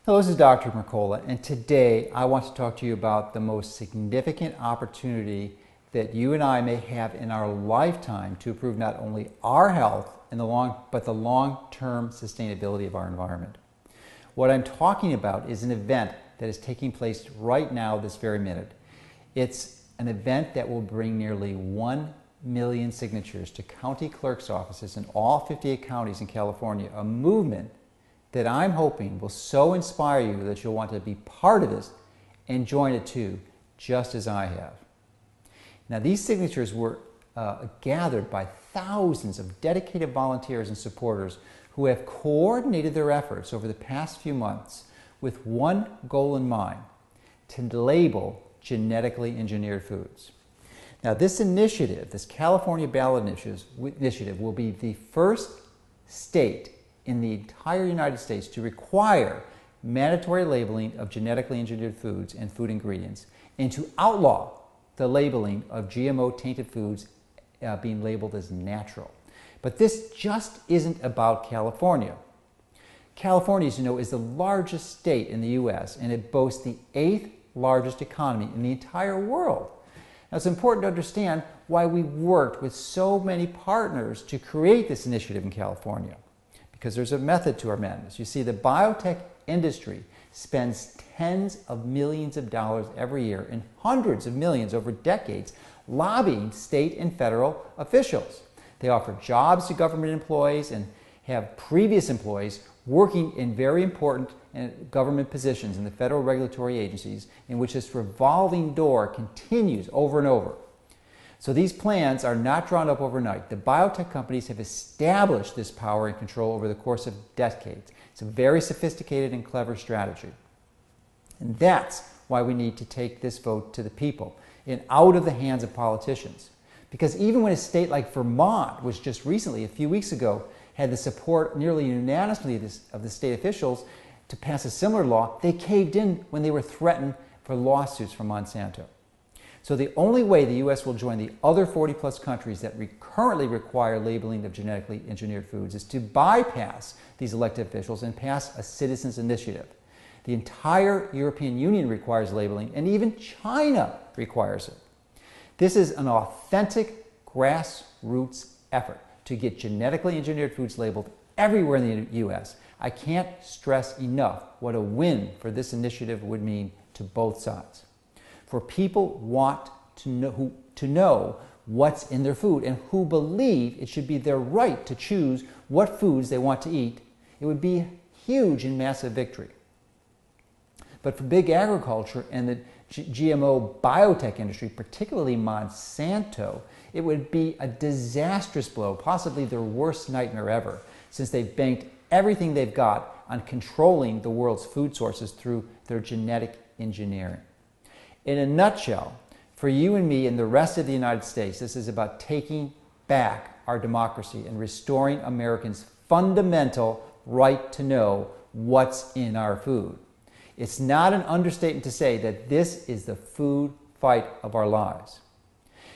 Hello, this is Dr. Mercola, and today I want to talk to you about the most significant opportunity that you and I may have in our lifetime to improve not only our health but the long-term sustainability of our environment. What I'm talking about is an event that is taking place right now, this very minute. It's an event that will bring nearly 1 million signatures to county clerk's offices in all 58 counties in California, a movement that I'm hoping will so inspire you that you'll want to be part of this and join it too, just as I have. Now, these signatures were gathered by thousands of dedicated volunteers and supporters who have coordinated their efforts over the past few months with one goal in mind: to label genetically engineered foods. Now, this initiative, this California ballot initiative, will be the first state in the entire United States to require mandatory labeling of genetically engineered foods and food ingredients, and to outlaw the labeling of GMO tainted foods being labeled as natural. But this just isn't about California. California, as you know, is the largest state in the U.S., and it boasts the 8th largest economy in the entire world. Now, it's important to understand why we worked with so many partners to create this initiative in California, because there's a method to our madness. You see, the biotech industry spends tens of millions of dollars every year and hundreds of millions over decades lobbying state and federal officials. They offer jobs to government employees and have previous employees working in very important government positions in the federal regulatory agencies, in which this revolving door continues over and over. So these plans are not drawn up overnight. The biotech companies have established this power and control over the course of decades. It's a very sophisticated and clever strategy. And that's why we need to take this vote to the people and out of the hands of politicians. Because even when a state like Vermont, which just recently, a few weeks ago, had the support nearly unanimously of the state officials to pass a similar law, they caved in when they were threatened for lawsuits from Monsanto. So the only way the U.S. will join the other 40-plus countries that currently require labeling of genetically engineered foods is to bypass these elected officials and pass a citizens' initiative. The entire European Union requires labeling, and even China requires it. This is an authentic grassroots effort to get genetically engineered foods labeled everywhere in the U.S. I can't stress enough what a win for this initiative would mean to both sides. For people want to know what's in their food and who believe it should be their right to choose what foods they want to eat, it would be a huge and massive victory. But for big agriculture and the GMO biotech industry, particularly Monsanto, it would be a disastrous blow, possibly their worst nightmare ever, since they've banked everything they've got on controlling the world's food sources through their genetic engineering. In a nutshell, for you and me and the rest of the United States, this is about taking back our democracy and restoring Americans' fundamental right to know what's in our food. It's not an understatement to say that this is the food fight of our lives.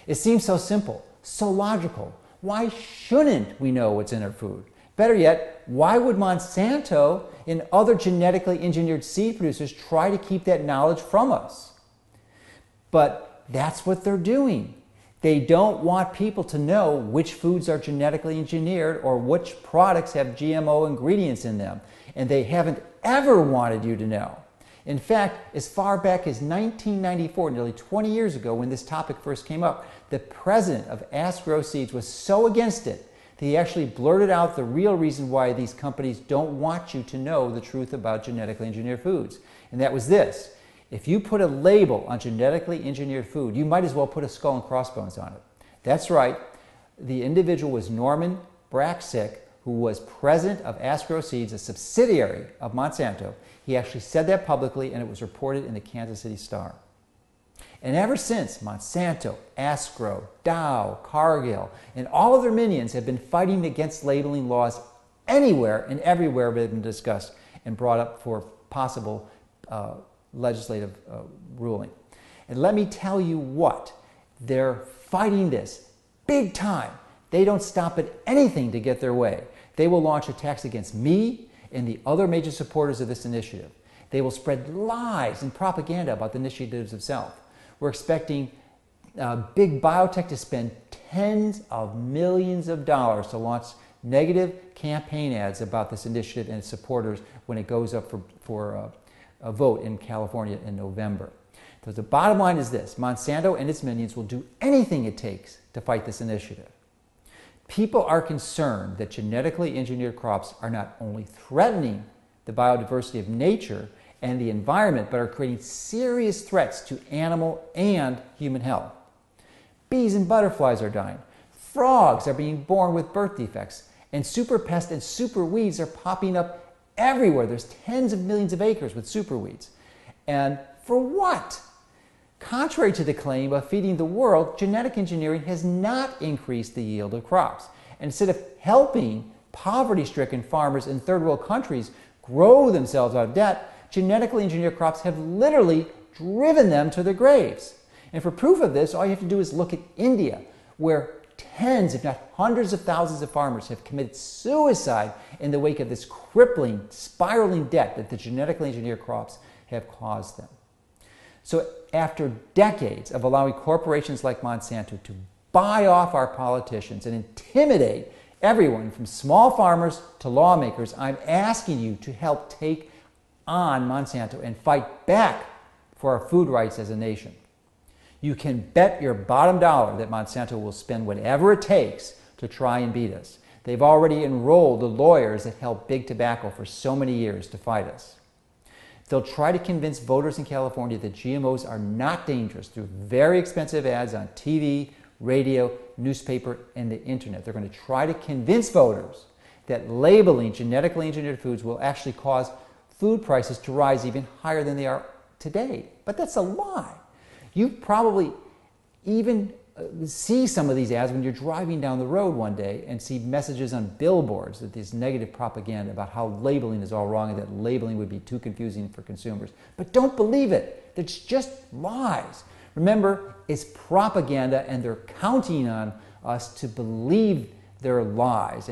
It seems so simple, so logical. Why shouldn't we know what's in our food? Better yet, why would Monsanto and other genetically engineered seed producers try to keep that knowledge from us? But that's what they're doing. They don't want people to know which foods are genetically engineered or which products have GMO ingredients in them. And they haven't ever wanted you to know. In fact, as far back as 1994, nearly 20 years ago, when this topic first came up, the president of Ask Grow Seeds was so against it that he actually blurted out the real reason why these companies don't want you to know the truth about genetically engineered foods. And that was this: if you put a label on genetically engineered food, you might as well put a skull and crossbones on it. That's right. The individual was Norman Braxick, who was president of Ask Grow Seeds, a subsidiary of Monsanto. He actually said that publicly, and it was reported in the Kansas City Star. And ever since, Monsanto, Ask Grow, Dow, Cargill, and all of their minions have been fighting against labeling laws anywhere and everywhere that have been discussed and brought up for possible legislative ruling. And let me tell you what, they're fighting this big time. They don't stop at anything to get their way. They will launch attacks against me and the other major supporters of this initiative. They will spread lies and propaganda about the initiatives itself. We're expecting big biotech to spend tens of millions of dollars to launch negative campaign ads about this initiative and its supporters when it goes up for a vote in California in November. So the bottom line is this: Monsanto and its minions will do anything it takes to fight this initiative. People are concerned that genetically engineered crops are not only threatening the biodiversity of nature and the environment, but are creating serious threats to animal and human health. Bees and butterflies are dying. Frogs are being born with birth defects. And super pests and super weeds are popping up everywhere. There's tens of millions of acres with super weeds. And for what? Contrary to the claim of feeding the world, genetic engineering has not increased the yield of crops. And instead of helping poverty-stricken farmers in third world countries grow themselves out of debt, genetically engineered crops have literally driven them to their graves. And for proof of this, all you have to do is look at India, where tens, if not hundreds of thousands of farmers have committed suicide in the wake of this crippling, spiraling debt that the genetically engineered crops have caused them. So after decades of allowing corporations like Monsanto to buy off our politicians and intimidate everyone from small farmers to lawmakers, I'm asking you to help take on Monsanto and fight back for our food rights as a nation. You can bet your bottom dollar that Monsanto will spend whatever it takes to try and beat us. They've already enrolled the lawyers that helped Big Tobacco for so many years to fight us. They'll try to convince voters in California that GMOs are not dangerous through very expensive ads on TV, radio, newspaper, and the internet. They're going to try to convince voters that labeling genetically engineered foods will actually cause food prices to rise even higher than they are today. But that's a lie. You probably even see some of these ads when you're driving down the road one day and see messages on billboards that this negative propaganda about how labeling is all wrong and that labeling would be too confusing for consumers. But don't believe it. It's just lies. Remember, it's propaganda and they're counting on us to believe their lies.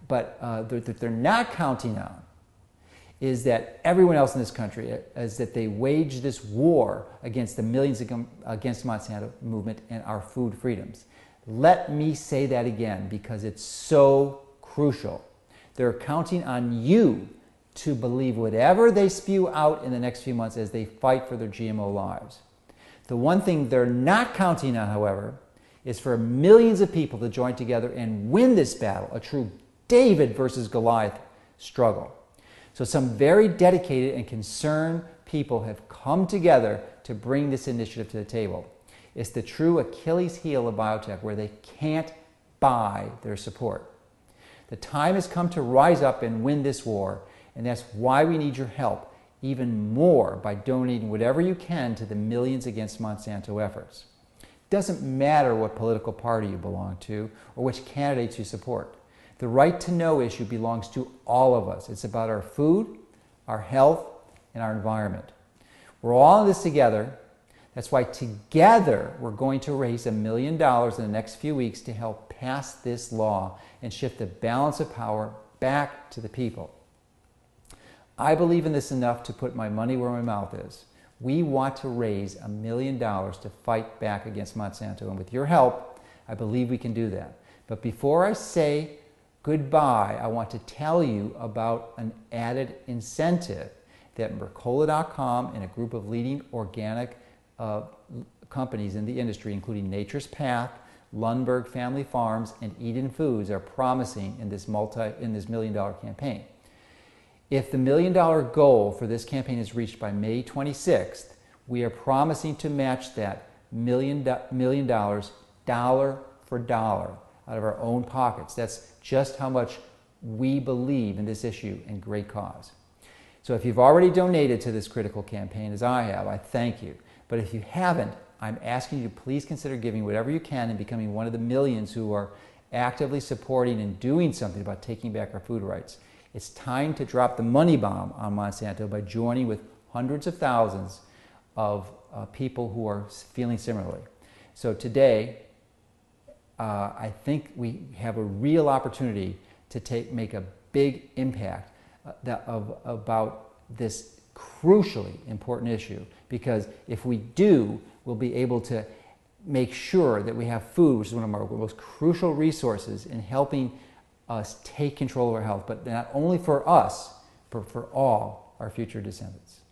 But they're not counting on is that everyone else in this country, is that they wage this war against the millions against Monsanto movement and our food freedoms. Let me say that again because it's so crucial. They're counting on you to believe whatever they spew out in the next few months as they fight for their GMO lives. The one thing they're not counting on, however, is for millions of people to join together and win this battle, a true David versus Goliath struggle. So some very dedicated and concerned people have come together to bring this initiative to the table. It's the true Achilles heel of biotech where they can't buy their support. The time has come to rise up and win this war, and that's why we need your help even more by donating whatever you can to the Millions Against Monsanto efforts. It doesn't matter what political party you belong to or which candidates you support. The right to know issue belongs to all of us. It's about our food, our health, and our environment. We're all in this together. That's why together we're going to raise $1 million in the next few weeks to help pass this law and shift the balance of power back to the people. I believe in this enough to put my money where my mouth is. We want to raise $1 million to fight back against Monsanto, and with your help, I believe we can do that. But before I say goodbye, I want to tell you about an added incentive that Mercola.com and a group of leading organic companies in the industry, including Nature's Path, Lundberg Family Farms, and Eden Foods, are promising in this $1 million campaign. If the $1 million goal for this campaign is reached by May 26th, we are promising to match that $1 million dollar for dollar out of our own pockets. That's just how much we believe in this issue and great cause. So if you've already donated to this critical campaign, as I have, I thank you. But if you haven't, I'm asking you to please consider giving whatever you can and becoming one of the millions who are actively supporting and doing something about taking back our food rights. It's time to drop the money bomb on Monsanto by joining with hundreds of thousands of people who are feeling similarly. So today, I think we have a real opportunity to make a big impact about this crucially important issue, because if we do, we'll be able to make sure that we have food, which is one of our most crucial resources in helping us take control of our health, but not only for us, but for all our future descendants.